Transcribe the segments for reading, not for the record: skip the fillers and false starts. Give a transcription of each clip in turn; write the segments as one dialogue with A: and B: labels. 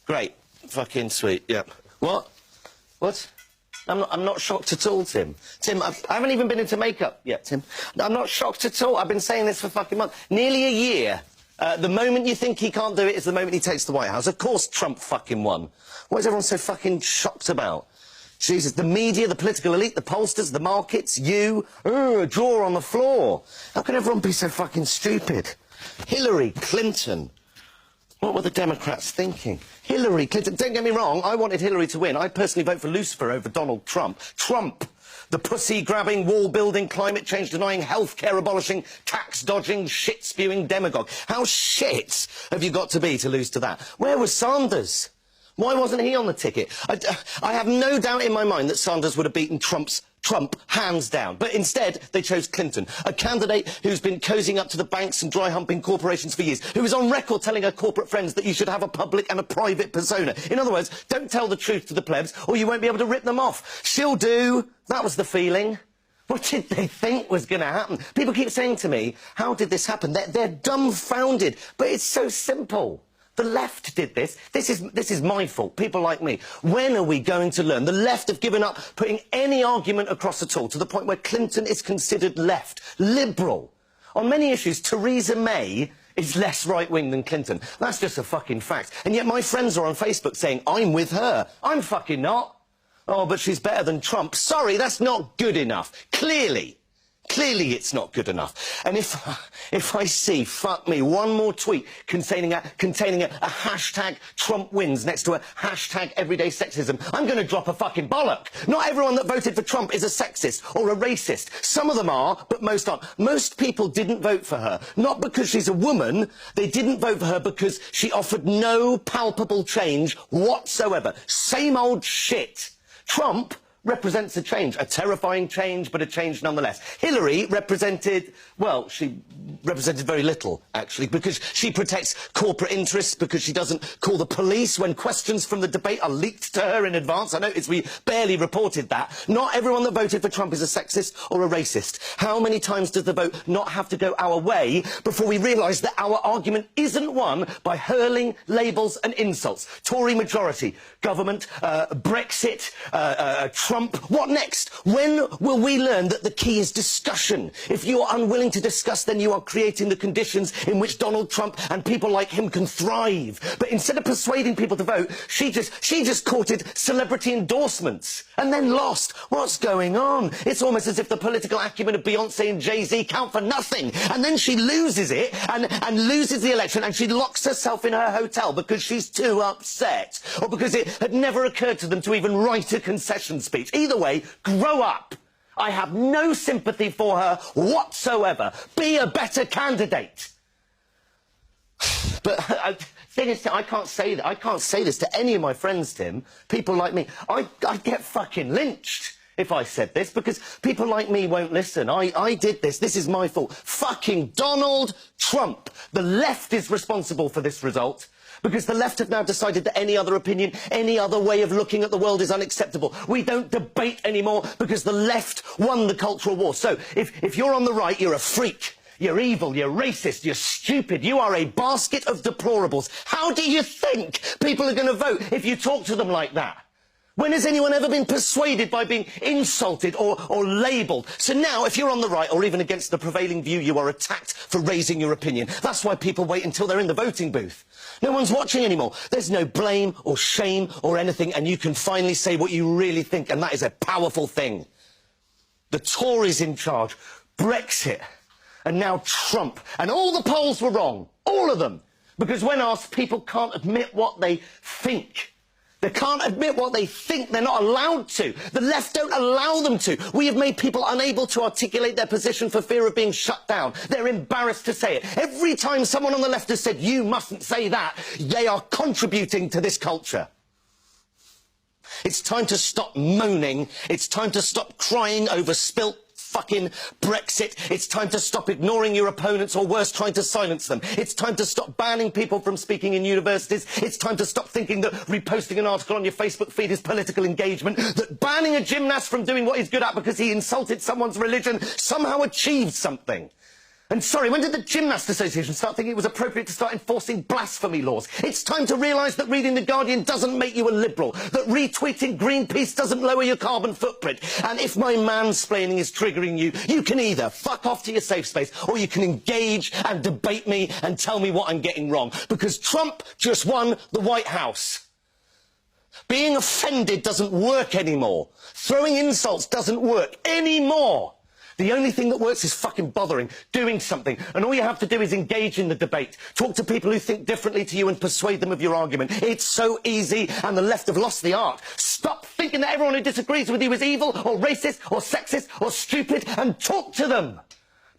A: Great. Fucking sweet, yeah. What? What? I'm not shocked at all, Tim. Tim, I haven't even been into makeup yet, Tim. I'm not shocked at all. I've been saying this for fucking months. Nearly a year. The moment you think he can't do it is the moment he takes the White House. Of course Trump fucking won. What is everyone so fucking shocked about? Jesus, the media, the political elite, the pollsters, the markets, you, jaw on the floor. How can everyone be so fucking stupid? Hillary Clinton. What were the Democrats thinking? Hillary Clinton. Don't get me wrong, I wanted Hillary to win. I'd personally vote for Lucifer over Donald Trump. Trump, the pussy-grabbing, wall-building, climate change-denying, health-care abolishing, tax-dodging, shit-spewing demagogue. How shit have you got to be to lose to that? Where was Sanders? Why wasn't he on the ticket? I have no doubt in my mind that Sanders would have beaten Trump hands down. But instead, they chose Clinton, a candidate who's been cozying up to the banks and dry-humping corporations for years, who is on record telling her corporate friends that you should have a public and a private persona. In other words, don't tell the truth to the plebs, or you won't be able to rip them off. She'll do. That was the feeling. What did they think was going to happen? People keep saying to me, how did this happen? They're dumbfounded. But it's so simple. The left did this. This is my fault, people like me. When are we going to learn? The left have given up putting any argument across at all, to the point where Clinton is considered left, liberal. On many issues, Theresa May is less right-wing than Clinton. That's just a fucking fact. And yet my friends are on Facebook saying, I'm with her. I'm fucking not. Oh, but she's better than Trump. Sorry, that's not good enough. Clearly it's not good enough. And if I see, fuck me, one more tweet containing a hashtag Trump wins next to a hashtag everyday sexism, I'm going to drop a fucking bollock. Not everyone that voted for Trump is a sexist or a racist. Some of them are, but most aren't. Most people didn't vote for her, not because she's a woman. They didn't vote for her because she offered no palpable change whatsoever. Same old shit. Trump represents a change, a terrifying change, but a change nonetheless. Hillary represented, well, she represented very little, actually, because she protects corporate interests, because she doesn't call the police when questions from the debate are leaked to her in advance. I noticed we barely reported that. Not everyone that voted for Trump is a sexist or a racist. How many times does the vote not have to go our way before we realise that our argument isn't won by hurling labels and insults? Tory majority, government, Brexit, Trump. What next? When will we learn that the key is discussion? If you are unwilling to discuss, then you are creating the conditions in which Donald Trump and people like him can thrive. But instead of persuading people to vote, she just courted celebrity endorsements and then lost. What's going on? It's almost as if the political acumen of Beyonce and Jay-Z count for nothing. And then she loses it and loses the election, and she locks herself in her hotel because she's too upset, or because it had never occurred to them to even write a concession speech. Either way, grow up. I have no sympathy for her whatsoever. Be a better candidate. But thing is, I can't say that. I can't say this to any of my friends, Tim. People like me. I'd get fucking lynched if I said this, because people like me won't listen. I did this. This is my fault. Fucking Donald Trump. The left is responsible for this result. Because the left have now decided that any other opinion, any other way of looking at the world is unacceptable. We don't debate anymore because the left won the cultural war. So if you're on the right, you're a freak. You're evil, you're racist, you're stupid, you are a basket of deplorables. How do you think people are going to vote if you talk to them like that? When has anyone ever been persuaded by being insulted or labelled? So now, if you're on the right or even against the prevailing view, you are attacked for raising your opinion. That's why people wait until they're in the voting booth. No one's watching anymore. There's no blame or shame or anything, and you can finally say what you really think, and that is a powerful thing. The Tories in charge, Brexit, and now Trump. And all the polls were wrong. All of them. Because when asked, people can't admit what they think. They can't admit what they think. They're not allowed to. The left don't allow them to. We have made people unable to articulate their position for fear of being shut down. They're embarrassed to say it. Every time someone on the left has said, you mustn't say that, they are contributing to this culture. It's time to stop moaning. It's time to stop crying over spilt fucking Brexit. It's time to stop ignoring your opponents, or worse, trying to silence them. It's time to stop banning people from speaking in universities. It's time to stop thinking that reposting an article on your Facebook feed is political engagement, that banning a gymnast from doing what he's good at because he insulted someone's religion somehow achieved something. And sorry, when did the Gymnast Association start thinking it was appropriate to start enforcing blasphemy laws? It's time to realise that reading The Guardian doesn't make you a liberal, that retweeting Greenpeace doesn't lower your carbon footprint. And if my mansplaining is triggering you, you can either fuck off to your safe space or you can engage and debate me and tell me what I'm getting wrong. Because Trump just won the White House. Being offended doesn't work anymore. Throwing insults doesn't work anymore. The only thing that works is fucking bothering, doing something. And all you have to do is engage in the debate. Talk to people who think differently to you and persuade them of your argument. It's so easy, and the left have lost the art. Stop thinking that everyone who disagrees with you is evil or racist or sexist or stupid, and talk to them.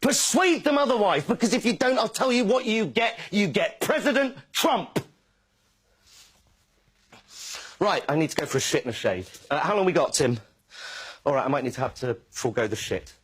A: Persuade them otherwise, because if you don't, I'll tell you what you get. You get President Trump. Right, I need to go for a shit and a shave. How long we got, Tim? All right, I might need to have to forego the shit.